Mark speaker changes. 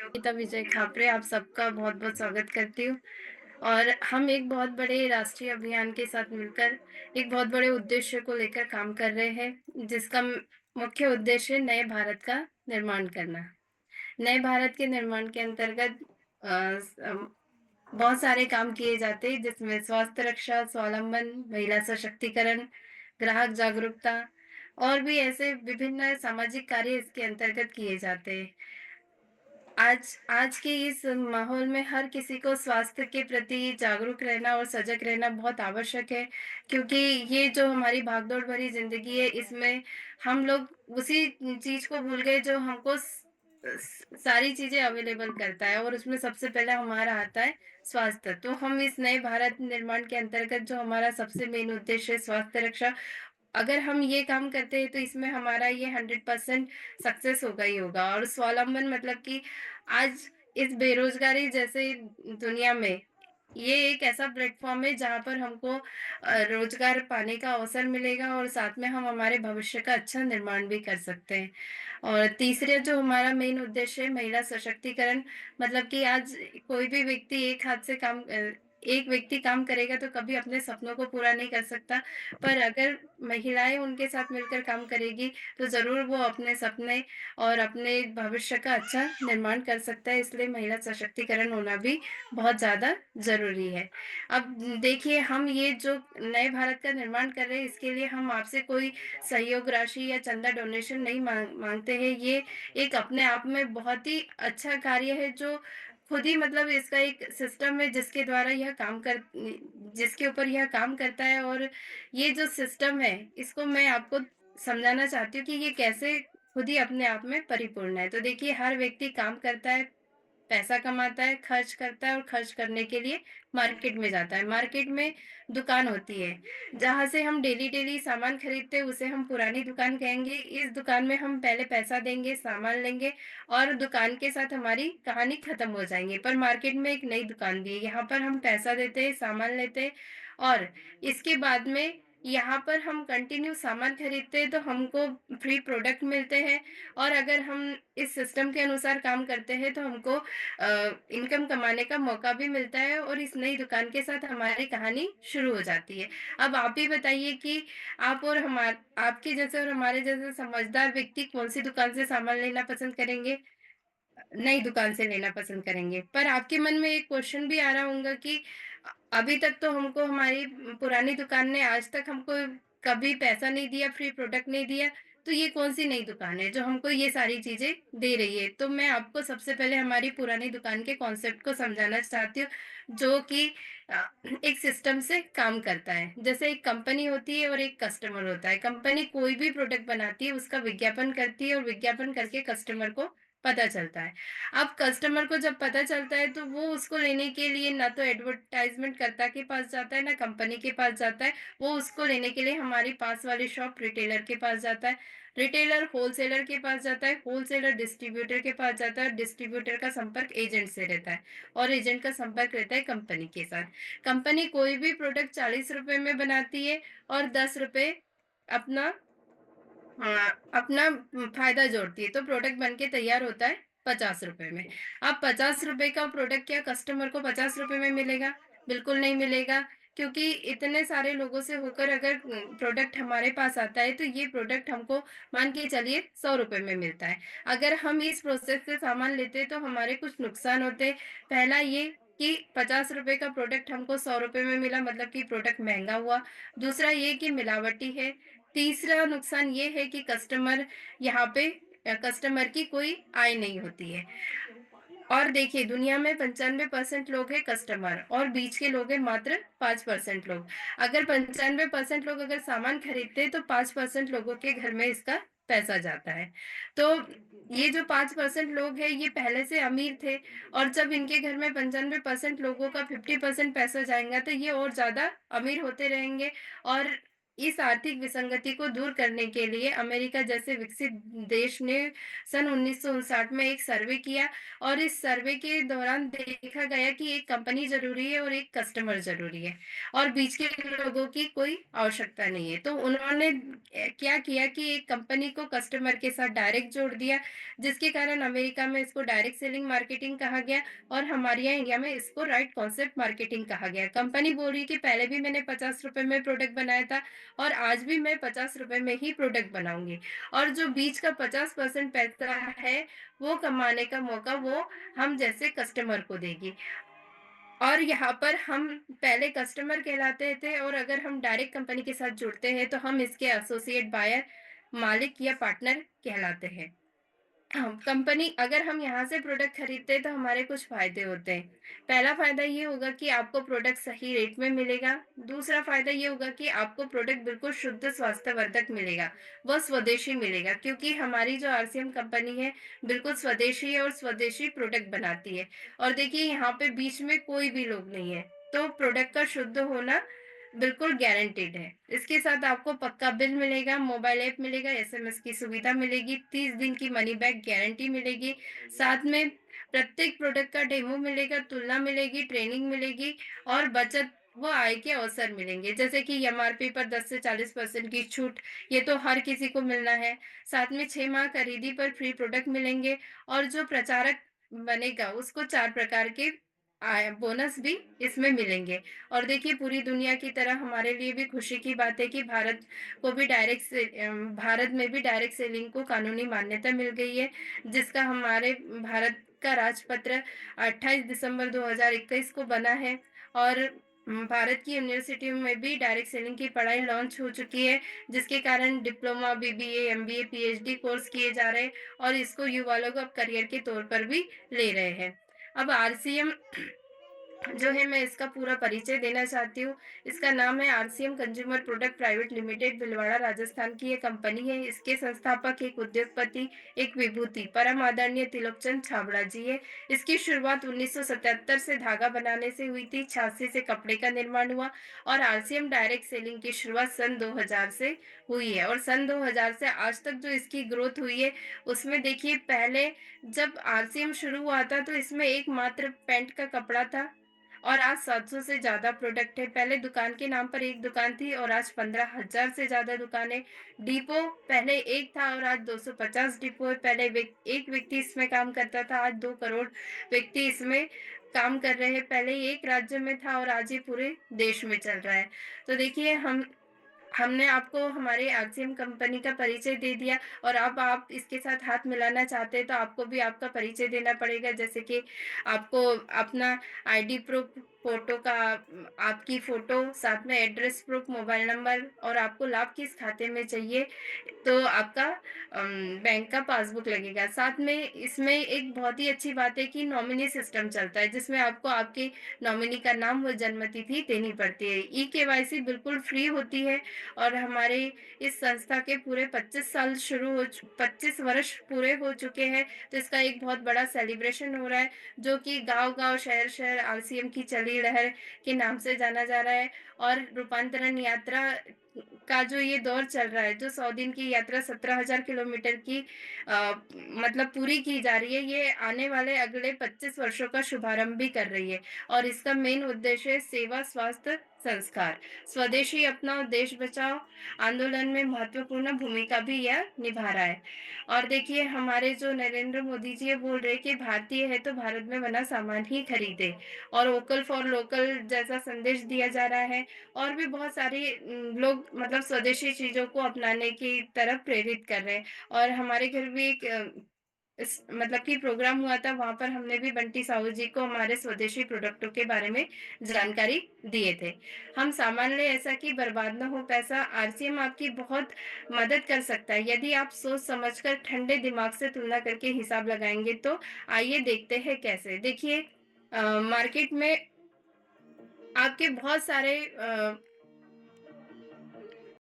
Speaker 1: गीता विजय खापरे आप सबका बहुत-बहुत स्वागत करती हूँ और हम एक बहुत बड़े राष्ट्रीय अभियान के साथ मिलकर एक बहुत बड़े उद्देश्य को लेकर काम कर रहे हैं, जिसका मुख्य उद्देश्य है नए भारत का निर्माण करना। नए भारत के निर्माण के अंतर्गत अ, सम बहुत सारे काम किए जाते हैं, जिसमें स्वास्थ्य रक्षा, स्वावलंबन, महिला सशक्तिकरण, ग्राहक जागरूकता और भी ऐसे विभिन्न सामाजिक कार्य इसके अंतर्गत किए जाते हैं। आज आज के इस माहौल में हर किसी को स्वास्थ्य के प्रति जागरूक रहना और सजग रहना बहुत आवश्यक है, क्योंकि ये जो हमारी भागदौड़ भरी ज़िंदगी है, इसमें हम लोग उसी चीज़ को भूल गए जो हमको सारी चीज़ें अवेलेबल करता है और उसमें सबसे पहले हमारा आता है स्वास्थ्य। तो हम इस नए भारत निर्माण के अंतर्गत जो हमारा सबसे मेन उद्देश्य है स्वास्थ्य रक्षा, अगर हम ये काम करते हैं तो इसमें हमारा ये 100% सक्सेस होगा ही होगा। और स्वावलंबन मतलब कि आज इस बेरोज़गारी जैसे दुनिया में ये एक ऐसा प्लेटफ़ॉर्म है जहाँ पर हमको रोज़गार पाने का अवसर मिलेगा और साथ में हम हमारे भविष्य का अच्छा निर्माण भी कर सकते हैं। और तीसरे जो हमारा मेन उद्देश्य है महिला सशक्तिकरण, मतलब कि आज कोई भी व्यक्ति एक व्यक्ति काम करेगा तो कभी अपने सपनों को पूरा नहीं कर सकता। पर अगर महिलाएँ उनके साथ मिलकर काम करेगी, तो ज़रूर वो अपने सपने और अपने भविष्य का अच्छा निर्माण कर सकता है, इसलिए महिला सशक्तिकरण होना भी बहुत ज़्यादा ज़रूरी है। अब देखिए, हम ये जो नए भारत का निर्माण कर रहे हैं, इसके लिए हम आपसे कोई सहयोग राशि या चंदा डोनेशन नहीं माँगते हैं। ये एक अपने आप में बहुत ही अच्छा कार्य है, जो खुद ही मतलब इसका एक सिस्टम है जिसके ऊपर यह काम करता है। और ये जो सिस्टम है, इसको मैं आपको समझाना चाहती हूँ कि ये कैसे खुद ही अपने आप में परिपूर्ण है। तो देखिए, हर व्यक्ति काम करता है, पैसा कमाता है, खर्च करता है और खर्च करने के लिए मार्केट में जाता है। मार्केट में दुकान होती है, जहाँ से हम डेली-डेली सामान खरीदते हैं, उसे हम पुरानी दुकान कहेंगे। इस दुकान में हम पहले पैसा देंगे, सामान लेंगे और दुकान के साथ हमारी कहानी खत्म हो जाएँगी। पर मार्केट में एक नई दुकान भी है, यहाँ पर हम पैसा देते हैं, सामान लेते हैं और इसके बाद में यहाँ पर हम कंटिन्यू सामान खरीदते हैं, तो हमको फ्री प्रोडक्ट मिलते हैं। और अगर हम इस सिस्टम के अनुसार काम करते हैं, तो हमको इनकम कमाने का मौका भी मिलता है और इस नई दुकान के साथ हमारी कहानी शुरू हो जाती है। अब आप ही बताइए कि आपके जैसे और हमारे जैसे समझदार व्यक्ति कौन-सी दुकान से सामान लेना पसंद करेंगे? नई दुकान से लेना पसंद करेंगे। पर आपके मन में एक क्वेश्चन भी आ रहा होगा कि अभी तक तो हमको हमारी पुरानी दुकान ने आज तक हमको कभी पैसा नहीं दिया, फ्री प्रोडक्ट नहीं दिया, तो ये कौन-सी नई दुकान है जो हमको ये सारी चीज़ें दे रही है? तो मैं आपको सबसे पहले हमारी पुरानी दुकान के कॉन्सेप्ट को समझाना चाहती हूँ, जो कि एक सिस्टम से काम करता है। जैसे एक कंपनी होती है और एक कस्टमर होता है। कंपनी कोई भी प्रोडक्ट बनाती है, उसका विज्ञापन करती है और विज्ञापन करके कस्टमर को पता चलता है। अब कस्टमर को जब पता चलता है, तो वो उसको लेने के लिए ना तो एडवर्टाइज़मेंट कर्ता के पास जाता है, ना कंपनी के पास जाता है। वो उसको लेने के लिए हमारी पास वाली शॉप रिटेलर के पास जाता है। रिटेलर होलसेलर के पास जाता है, होलसेलर डिस्ट्रीब्यूटर के पास जाता है, डिस्ट्रीब्यूटर का संपर्क एजेंट से रहता है और एजेंट का संपर्क रहता है कंपनी के साथ। कंपनी कोई भी प्रोडक्ट ₹40 में बनाती है और ₹10 अपना अपना फ़ायदा जोड़ती है, तो प्रोडक्ट बन के तैयार होता है ₹50 में। अब ₹50 का प्रोडक्ट क्या कस्टमर को ₹50 में मिलेगा? बिल्कुल नहीं मिलेगा, क्योंकि इतने सारे लोगों से होकर अगर प्रोडक्ट हमारे पास आता है, तो ये प्रोडक्ट हमको मान के चलिए ₹100 में मिलता है। अगर हम इस प्रोसेस से सामान लेते हैं, तो हमारे कुछ नुकसान होते हैं। पहला ये कि ₹50 का प्रोडक्ट हमको ₹100 में मिला, मतलब कि प्रोडक्ट महँगा हुआ। दूसरा ये कि मिलावटी है। तीसरा नुकसान ये है कि यहाँ पे कस्टमर की कोई आय नहीं होती है। और देखिए, दुनिया में 95% लोग हैं कस्टमर और बीच के लोग हैं मात्र 5% लोग। अगर 95% लोग अगर सामान खरीदते हैं, तो 5% लोगों के घर में इसका पैसा जाता है। तो ये जो 5% लोग हैं, ये पहले से अमीर थे और जब इनके घर में 95% लोगों का 50% पैसा जाएगा, तो ये और ज़्यादा अमीर होते रहेंगे और इस आर्थिक विसंगति को दूर करने के लिए अमेरिका जैसे विकसित देश ने सन 1959 में एक सर्वे किया और इस सर्वे के दौरान देखा गया कि एक कंपनी ज़रूरी है और एक कस्टमर ज़रूरी है और बीच के लोगों की कोई आवश्यकता नहीं है। तो उन्होंने क्या किया कि एक कंपनी को कस्टमर के साथ डायरेक्ट जोड़ दिया, जिसके कारण अमेरिका में इसको डायरेक्ट सेलिंग मार्केटिंग कहा गया और हमारे यहाँ इंडिया में इसको राइट कॉन्सेप्ट मार्केटिंग कहा गया। कंपनी बोल रही है कि पहले भी मैंने ₹50 में प्रोडक्ट बनाया था और आज भी मैं ₹50 में ही प्रोडक्ट बनाऊँगी और जो बीच का 50% पैसा है, वो कमाने का मौका वो हम जैसे कस्टमर को देगी। और यहाँ पर हम पहले कस्टमर कहलाते थे और अगर हम डायरेक्ट कंपनी के साथ जुड़ते हैं, तो हम इसके एसोसिएट बायर, मालिक या पार्टनर कहलाते हैं। हाँ, कंपनी अगर हम यहाँ से प्रोडक्ट खरीदते हैं तो हमारे कुछ फ़ायदे होते हैं। पहला फ़ायदा ये होगा कि आपको प्रोडक्ट सही रेट में मिलेगा। दूसरा फ़ायदा ये होगा कि आपको प्रोडक्ट बिल्कुल शुद्ध स्वास्थ्यवर्धक मिलेगा, वह स्वदेशी मिलेगा क्योंकि हमारी जो आरसीएम कंपनी है, बिल्कुल स्वदेशी है और स्वदेशी प्रोडक्ट बनाती है। और देखिए यहाँ पे बीच में कोई भी लोग नहीं है, तो प्रोडक्ट का शुद्ध होना बिल्कुल गारंटीड है। इसके साथ आपको पक्का बिल मिलेगा, मोबाइल ऐप मिलेगा, एसएमएस की सुविधा मिलेगी, 30 दिन की मनी बैक गारंटी मिलेगी, साथ में प्रत्येक प्रोडक्ट का डेमो मिलेगा, तुलना मिलेगी, ट्रेनिंग मिलेगी और बचत व आय के अवसर मिलेंगे। जैसे कि एमआरपी पर 10 से 40% की छूट, ये तो हर किसी को मिलना है। साथ में 6 माह खरीदी पर फ्री प्रोडक्ट मिलेंगे और जो प्रचारक बनेगा, उसको 4 प्रकार के बोनस भी इसमें मिलेंगे। और देखिए पूरी दुनिया की तरह हमारे लिए भी खुशी की बात है कि भारत में भी डायरेक्ट सेलिंग को कानूनी मान्यता मिल गई है, जिसका हमारे भारत का राजपत्र 28 दिसंबर 2021 को बना है और भारत की यूनिवर्सिटियों में भी डायरेक्ट सेलिंग की पढ़ाई लॉन्च हो चुकी है, जिसके कारण diploma, BBA, MBA, PhD course किए जा रहे हैं और इसको युवा लोग अब करियर के तौर पर भी ले रहे हैं। अब आरसीएम जो है मैं इसका पूरा परिचय देना चाहती हूँ। इसका नाम है RCM consumer product private limited, Bhilwara, Rajasthan की ये कंपनी है। इसके संस्थापक एक उद्योगपति, एक विभूति, परम आदरणीय तिलकचंद छाबड़ा जी है। इसकी शुरुआत 1977 से धागा बनाने से हुई थी, 86 से कपड़े का निर्माण हुआ और आरसीएम डायरेक्ट सेलिंग की शुरुआत सन 2000 से हुई है और सन 2000 से आज तक जो इसकी ग्रोथ हुई है, उसमें देखिए पहले जब आरसीएम शुरू हुआ था तो इसमें एकमात्र पैंट का कपड़ा था और आज 700 से ज़्यादा प्रोडक्ट है। पहले दुकान के नाम पर एक दुकान थी और आज 15,000 से ज़्यादा दुकानें। डिपो पहले एक था और आज 250 डिपो है। पहले एक व्यक्ति इसमें काम करता था, आज 2 करोड़ व्यक्ति इसमें काम कर रहे हैं। पहले ये एक राज्य में था और आज ये पूरे देश में चल रहा है। तो देखिए हमने आपको हमारे आरसीएम कंपनी का परिचय दे दिया और अब आप इसके साथ हाथ मिलाना चाहते हैं तो आपको भी आपका परिचय देना पड़ेगा। जैसे कि आपको अपना आईडी प्रूफ, फ़ोटो का आपकी फ़ोटो, साथ में एड्रेस प्रूफ, मोबाइल नंबर और आपको लाभ किस खाते में चाहिए, तो आपका बैंक का पासबुक लगेगा। साथ में इसमें एक बहुत ही अच्छी बात है कि नॉमिनी सिस्टम चलता है, जिसमें आपको आपके नॉमिनी का नाम व जन्म तिथि देनी पड़ती है। ई-केवाईसी बिल्कुल फ्री होती है और हमारे इस संस्था के पूरे 25 वर्ष पूरे हो चुके हैं, तो इसका एक बहुत बड़ा सेलिब्रेशन हो रहा है, जो कि गाँव-गाँव, शहर-शहर आरसीएम की चली लहर के नाम से जाना जा रहा है और रूपांतरण यात्रा का जो ये दौर चल रहा है, जो 100 दिन की यात्रा 17,000 किलोमीटर की मतलब पूरी की जा रही है, ये आने वाले अगले 25 वर्षों का शुभारंभ भी कर रही है और इसका मेन उद्देश्य है सेवा, स्वास्थ्य, संस्कार। स्वदेशी अपनाओ, देश बचाओ आंदोलन में महत्वपूर्ण भूमिका भी यह निभा रहा है। और देखिए हमारे जो नरेंद्र मोदी जी ये बोल रहे हैं कि भारतीय है तो भारत में बना सामान ही खरीदे और वोकल फॉर लोकल जैसा संदेश दिया जा रहा है और भी बहुत सारे लोग मतलब स्वदेशी चीज़ों को अपनाने की तरफ प्रेरित कर रहे हैं और हमारे घर भी एक इस मतलब कि प्रोग्राम हुआ था, वहाँ पर हमने भी बंटी साहू जी को हमारे स्वदेशी प्रोडक्टों के बारे में जानकारी दिए थे। हम सामान लें ऐसा कि बर्बाद ना हो पैसा, आरसीएम आपकी बहुत मदद कर सकता है। यदि आप सोच समझकर ठंडे दिमाग से तुलना करके हिसाब लगाएँगे तो आइए देखते हैं कैसे। देखिए मार्केट में आपके बहुत सारे